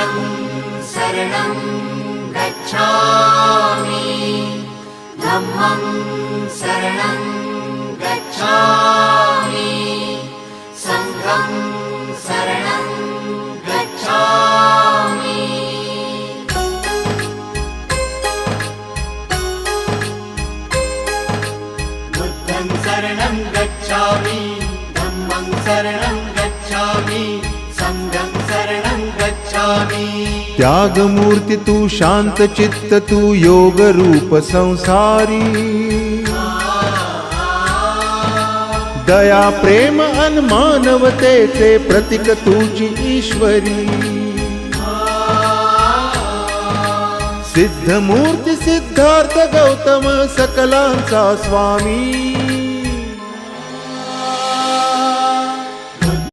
बुद्धं शरणं गच्छामि धम्मं शरणं गच्छामि संघं शरणं गच्छामि बुद्धं शरणं गच्छामि धम्मं शरणं गच्छामि संघं शरणं गच्छामि। त्यागमूर्ती तू शांत चित्त तू योग रूप संसारी दया प्रेम अन मानवतेचे प्रतीक तुझी ईश्वरी सिद्धमूर्ती सिद्धार्थ गौतम सकलांचा स्वामी